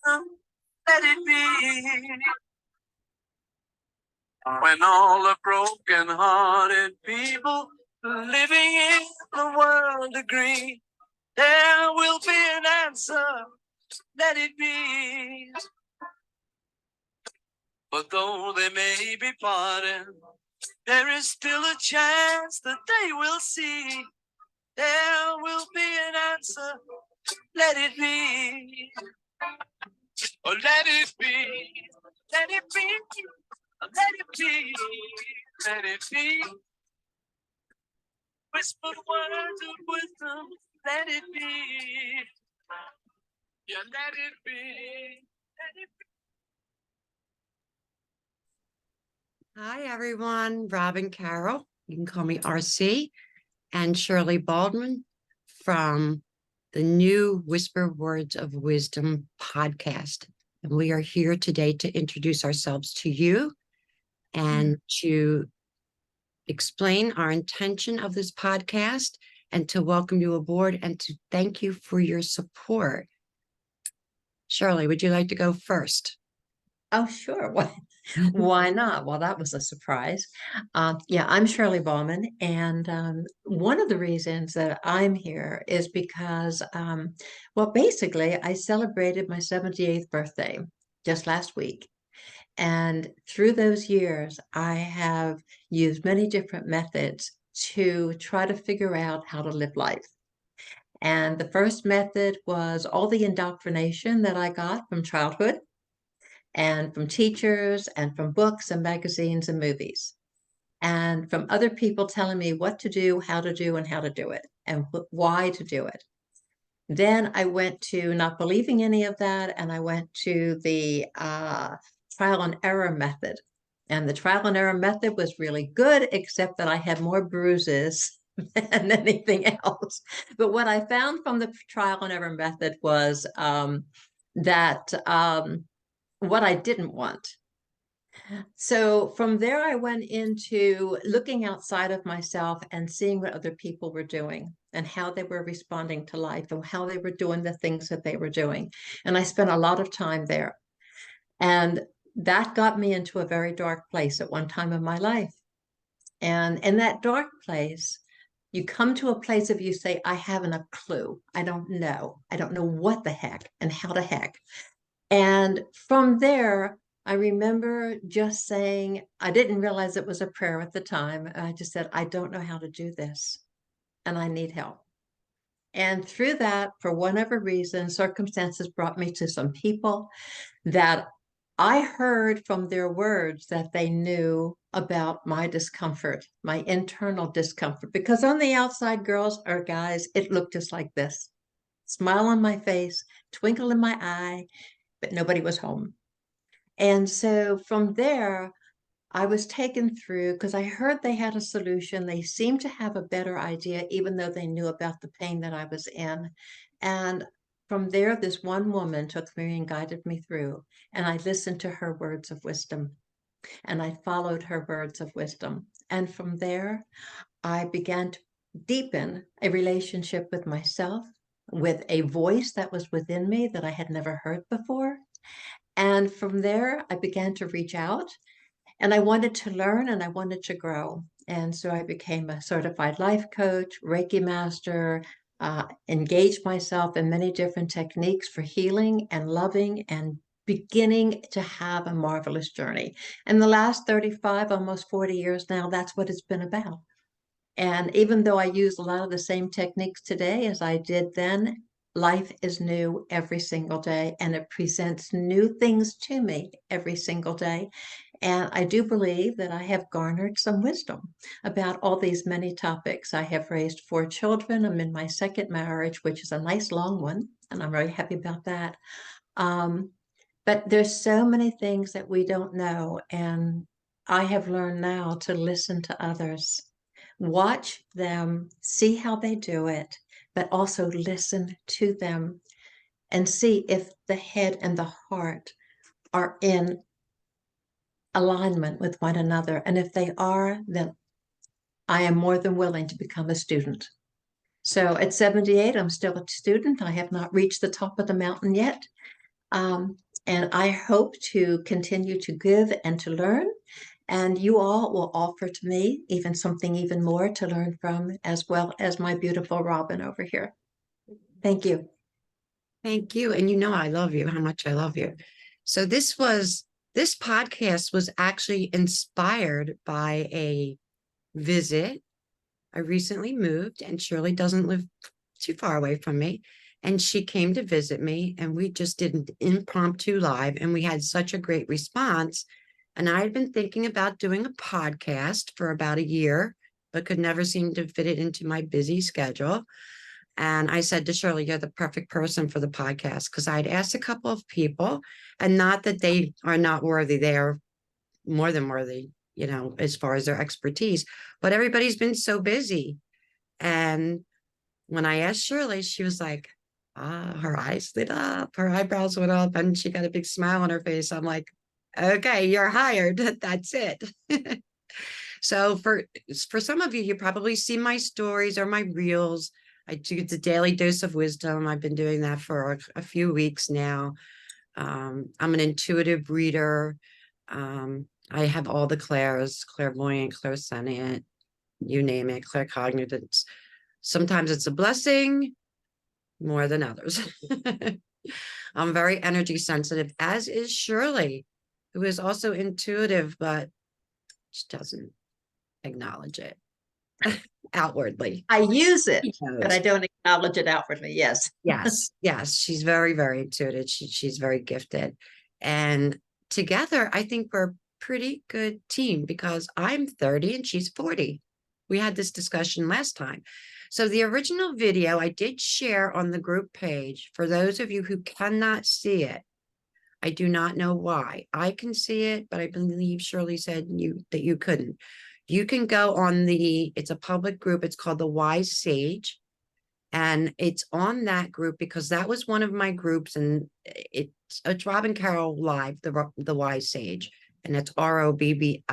let it be. When all the broken-hearted people living in the world agree, there will be an answer, let it be. But though they may be parted, there is still a chance that they will see. There will be an answer, let it be. Oh, let it be, let it be, let it be, let it be. Whispered words of wisdom, let it be. Yeah, let it be, let it be. Hi, everyone. Robin Carroll. You can call me RC, and Shirley Baldwin from the new Whisper Words of Wisdom podcast. And we are here today to introduce ourselves to you and to explain our intention of this podcast and to welcome you aboard and to thank you for your support. Shirley, would you like to go first? Oh, sure. Why not? Well, that was a surprise. Yeah, I'm Shirley Ballman, and one of the reasons that I'm here is because, well, basically, I celebrated my 78th birthday just last week. And through those years, I have used many different methods to try to figure out how to live life. And the first method was all the indoctrination that I got from childhood and from teachers and from books and magazines and movies and from other people telling me what to do, and how to do it and why to do it. Then I went to not believing any of that, and I went to the trial and error method. And the trial and error method was really good, except that I had more bruises than anything else. But what I found from the trial and error method was that what I didn't want. So from there, I went into looking outside of myself and seeing what other people were doing and how they were responding to life and how they were doing the things that they were doing. And I spent a lot of time there. And that got me into a very dark place at one time in my life. And in that dark place, you come to a place of you say, I haven't a clue. I don't know. I don't know what the heck and how the heck. And from there, I remember just saying, I didn't realize it was a prayer at the time. I just said, I don't know how to do this and I need help. And through that, for whatever reason, circumstances brought me to some people that I heard from their words that they knew about my discomfort, my internal discomfort, because on the outside, girls or guys, it looked just like this. Smile on my face, twinkle in my eye, but nobody was home. And so from there, I was taken through because I heard they had a solution. They seemed to have a better idea, even though they knew about the pain that I was in. And from there, this one woman took me and guided me through. And I listened to her words of wisdom. And I followed her words of wisdom. And from there, I began to deepen a relationship with myself, with a voice that was within me that I had never heard before. And from there, I began to reach out and I wanted to learn and I wanted to grow. And so I became a certified life coach, Reiki master, engaged myself in many different techniques for healing and loving and beginning to have a marvelous journey. And the last 35, almost 40 years now, that's what it's been about. And even though I use a lot of the same techniques today as I did then, life is new every single day and it presents new things to me every single day. And I do believe that I have garnered some wisdom about all these many topics. I have raised 4 children. I'm in my second marriage, which is a nice long one, and I'm really happy about that. But there's so many things that we don't know. And I have learned now to listen to others, watch them, see how they do it, but also listen to them and see if the head and the heart are in alignment with one another. And if they are, then I am more than willing to become a student. So at 78, I'm still a student. I have not reached the top of the mountain yet. And I hope to continue to give and to learn. And you all will offer to me even something even more to learn from, as well as my beautiful Robin over here. Thank you. Thank you. And you know I love you, how much I love you. So this podcast was actually inspired by a visit. I recently moved and Shirley doesn't live too far away from me. And she came to visit me and we just did an impromptu live and we had such a great response. And I had been thinking about doing a podcast for about a year, but could never seem to fit it into my busy schedule. And I said to Shirley, you're the perfect person for the podcast because I'd asked a couple of people, and not that they are not worthy, they are more than worthy, as far as their expertise, but everybody's been so busy. And when I asked Shirley, she was like, her eyes lit up, her eyebrows went up, and she got a big smile on her face. I'm like, okay, you're hired. That's it. So for some of you, you probably see my stories or my reels. I do the daily dose of wisdom. I've been doing that for a few weeks now. I'm an intuitive reader. I have all the clairs, clairvoyant, clairsentient, you name it, claircognizance. Sometimes it's a blessing more than others. I'm very energy sensitive, as is Shirley, who is also intuitive, but she doesn't acknowledge it outwardly. I use it, She but I knows. don't acknowledge it outwardly. Yes. Yes, she's very, very intuitive. She's very gifted. And together, I think we're a pretty good team because I'm 30 and she's 40. We had this discussion last time. So the original video I did share on the group page. For those of you who cannot see it, I do not know why. I can see it, but I believe Shirley said that you couldn't. You can go on it's a public group. It's called the Wise Sage. And it's on that group because that was one of my groups, and it's Robin Carroll Live, the Wise Sage, and it's ROBBINCAROLL.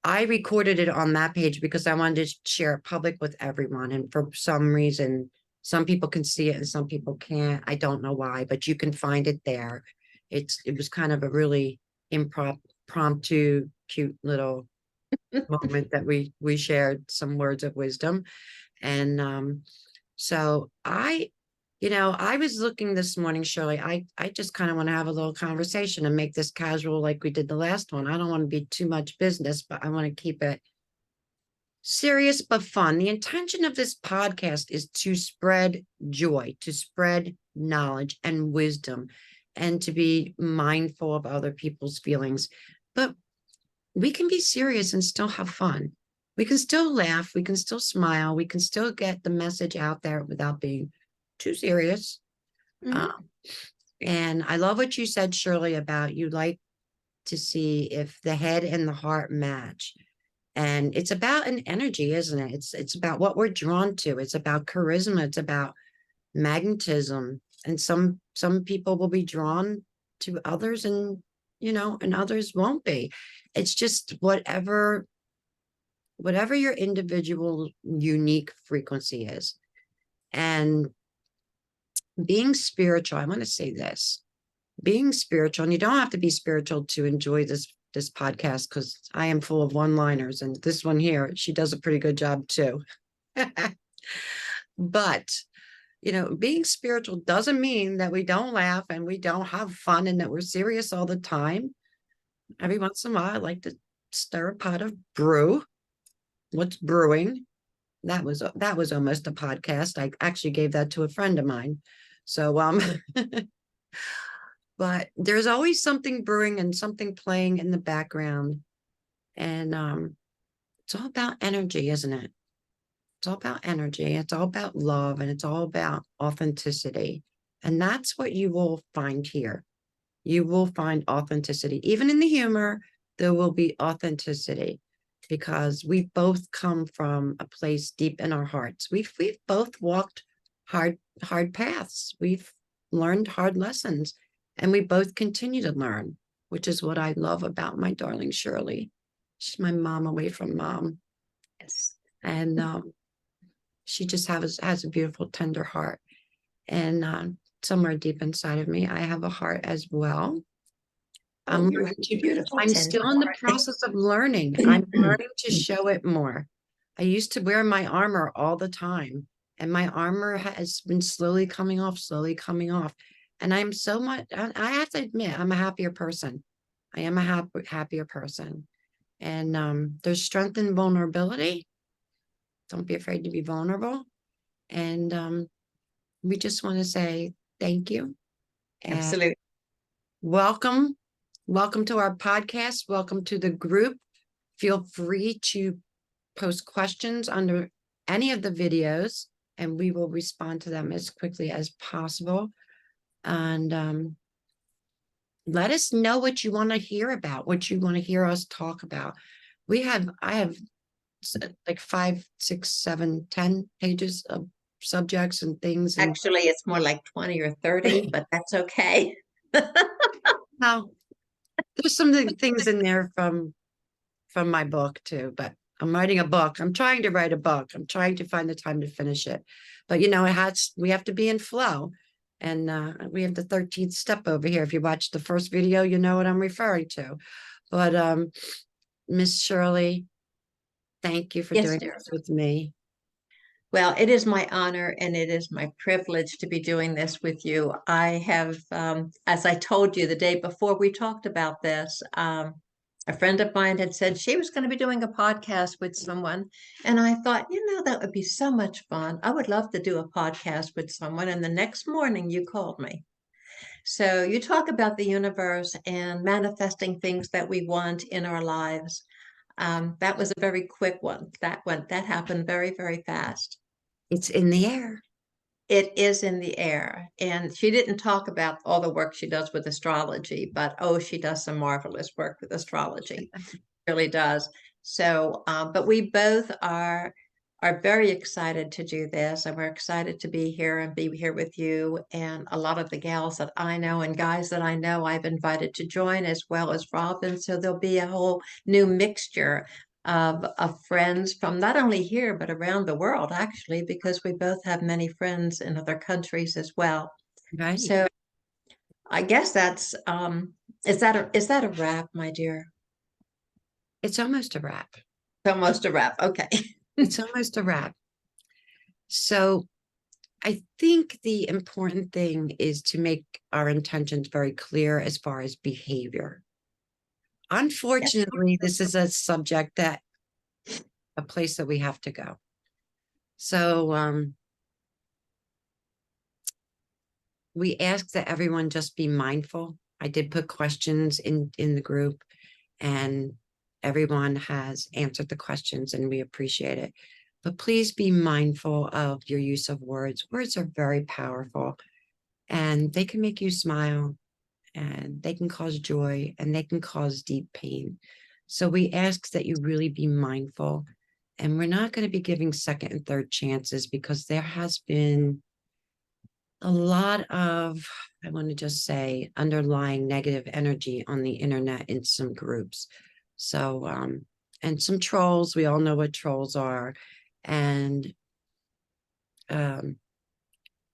I recorded it on that page because I wanted to share it public with everyone, and for some reason, some people can see it and some people can't. I don't know why, but you can find it there. It was kind of a really impromptu, cute little moment that we shared some words of wisdom. And so I was looking this morning, Shirley. I just kind of want to have a little conversation and make this casual like we did the last one. I don't want to be too much business, but I want to keep it serious but fun. The intention of this podcast is to spread joy, to spread knowledge and wisdom, and to be mindful of other people's feelings. But we can be serious and still have fun. We can still laugh. We can still smile. We can still get the message out there without being too serious. And I love what you said, Shirley, about you like to see if the head and the heart match. And it's about an energy, isn't it? It's about what we're drawn to. It's about charisma. It's about magnetism. And some people will be drawn to others, and and others won't be. It's just whatever your individual unique frequency is. And being spiritual, I want to say this, being spiritual, and you don't have to be spiritual to enjoy this podcast, because I am full of one-liners, and this one here, she does a pretty good job too. But being spiritual doesn't mean that we don't laugh and we don't have fun and that we're serious all the time. Every once in a while, I like to stir a pot of brew. What's brewing? That was almost a podcast. I actually gave that to a friend of mine. So but there's always something brewing and something playing in the background. And it's all about energy, isn't it? It's all about energy. It's all about love, and it's all about authenticity. And that's what you will find here. You will find authenticity. Even in the humor, there will be authenticity, because we both come from a place deep in our hearts. We've both walked hard paths. We've learned hard lessons, and we both continue to learn, which is what I love about my darling Shirley. She's my mom away from mom. Yes. And she just has a beautiful, tender heart. And somewhere deep inside of me, I have a heart as well. Oh, you're beautiful. I'm still in the process of learning. I'm learning to show it more. I used to wear my armor all the time, and my armor has been slowly coming off, slowly coming off. And I'm so much, I have to admit, I'm a happier person. I am a happier person. And there's strength in vulnerability. Don't be afraid to be vulnerable. And we just want to say thank you. And Absolutely. welcome. Welcome to our podcast. Welcome to the group. Feel free to post questions under any of the videos, and we will respond to them as quickly as possible. And let us know what you want to hear about, what you want to hear us talk about. I have like 5, 6, 7, 10 pages of subjects and things. And Actually, it's more like 20 or 30, but that's okay. now there's some things in there from my book too, but I'm writing a book. I'm trying to write a book. I'm trying to find the time to finish it. But we have to be in flow. And we have the 13th step over here. If you watch the first video, you know what I'm referring to. But Miss Shirley, thank you for Yes, doing dear. this with me. Well, it is my honor and it is my privilege to be doing this with you. I have, as I told you the day before we talked about this, a friend of mine had said she was going to be doing a podcast with someone. And I thought, that would be so much fun. I would love to do a podcast with someone. And the next morning you called me. So you talk about the universe and manifesting things that we want in our lives. That was a very quick one. That happened very, very fast. It's in the air. It is in the air. And she didn't talk about all the work she does with astrology, but she does some marvelous work with astrology. Really does. So, but we both are very excited to do this, and we're excited to be here and be here with you. And a lot of the gals that I know and guys that I know, I've invited to join, as well as Robin. So there'll be a whole new mixture of friends from not only here but around the world, actually, because we both have many friends in other countries as well. Right. So I guess that's is that a wrap, my dear? It's almost a wrap. It's almost a wrap. Okay. It's almost a wrap. So I think the important thing is to make our intentions very clear as far as behavior. Unfortunately, this is a subject a place that we have to go. So we ask that everyone just be mindful. I did put questions in the group, and everyone has answered the questions, and we appreciate it. But please be mindful of your use of words. Words are very powerful, and they can make you smile, and they can cause joy, and they can cause deep pain. So we ask that you really be mindful. And we're not going to be giving second and third chances, because there has been a lot of, I want to just say, underlying negative energy on the internet in some groups. So, and some trolls. We all know what trolls are. And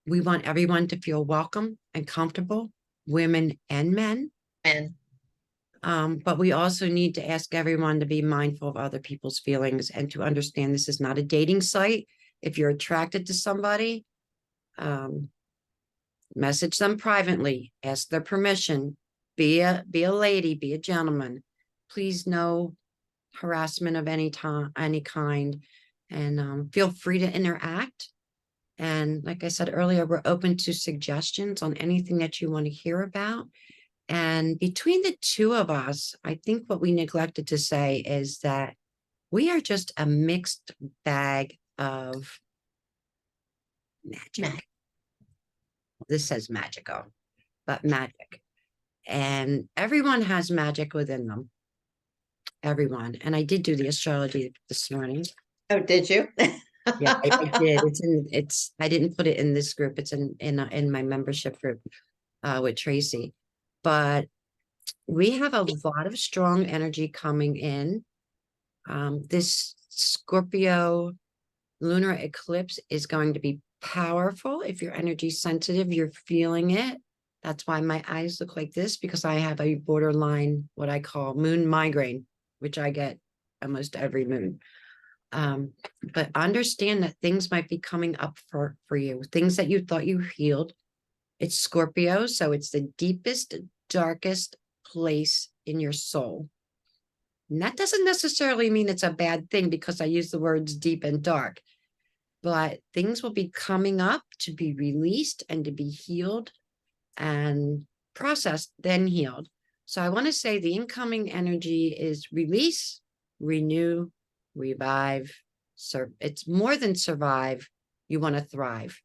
we want everyone to feel welcome and comfortable, women and men. And But we also need to ask everyone to be mindful of other people's feelings and to understand this is not a dating site. If you're attracted to somebody, message them privately, ask their permission, be a lady, be a gentleman. Please, no harassment of any kind, and feel free to interact. And like I said earlier, we're open to suggestions on anything that you want to hear about. And between the two of us, I think what we neglected to say is that we are just a mixed bag of magic. This says magical, but magic. And everyone has magic within them. Everyone. And I did do the astrology this morning. oh, did you? Yeah, I did. I didn't put it in this group. It's in my membership group with Tracy. But we have a lot of strong energy coming in. This Scorpio lunar eclipse is going to be powerful. If you're energy sensitive, you're feeling it. That's why my eyes look like this, because I have a borderline, what I call moon migraine, which I get almost every moon. But understand that things might be coming up for you, things that you thought you healed. It's Scorpio, so it's the deepest, darkest place in your soul. And that doesn't necessarily mean it's a bad thing, because I use the words deep and dark, but things will be coming up to be released and to be healed and processed, then healed. So I want to say the incoming energy is release, renew, revive. It's more than survive. You want to thrive.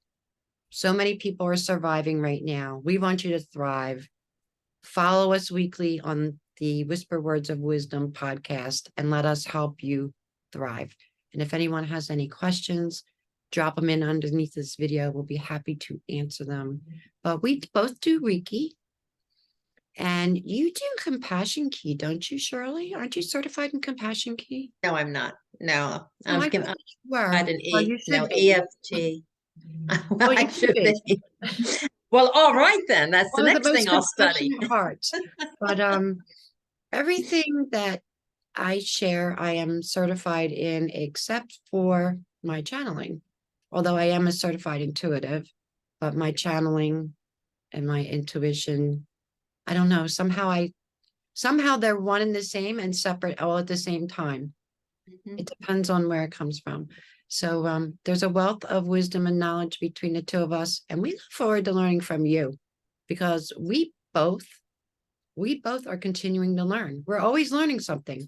So many people are surviving right now. We want you to thrive. Follow us weekly on the Whisper Words of Wisdom podcast and let us help you thrive. And if anyone has any questions, drop them in underneath this video. We'll be happy to answer them. But we both do Reiki. And you do Compassion Key, don't you, Shirley? Aren't you certified in Compassion Key? No, I'm not. No, Oh, I I'm thought you were. an Well, you should be. EFT. Well, I you should should be. be. Well, all right then. That's the One of next thing I'll study. compassionate hearts. But everything that I share, I am certified in, except for my channeling. Although I am a certified intuitive, but my channeling and my intuition, I don't know, somehow they're one and the same and separate all at the same time. It depends on where it comes from. So there's a wealth of wisdom and knowledge between the two of us, and we look forward to learning from you, because we both are continuing to learn. We're always learning something.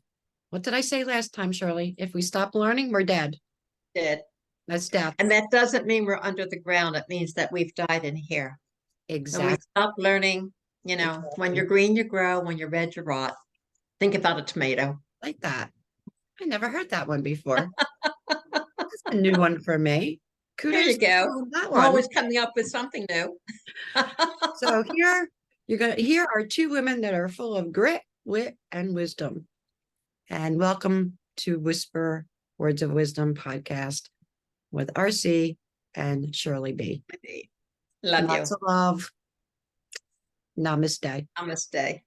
What did I say last time, Shirley? If we stop learning, we're dead. Dead. That's death. And that doesn't mean we're under the ground. It means that we've died in here. Exactly. When we stop learning, you know, when you're green, you grow. When you're red, you rot. Think about a tomato. Like that. I never heard that one before. That's a new one for me. There Kudos you go. to that We're one. always coming up with something new. So here are two women that are full of grit, wit, and wisdom. And welcome to Whisper Words of Wisdom podcast with RC and Shirley B. Love you. Lots of love. Namaste. Namaste.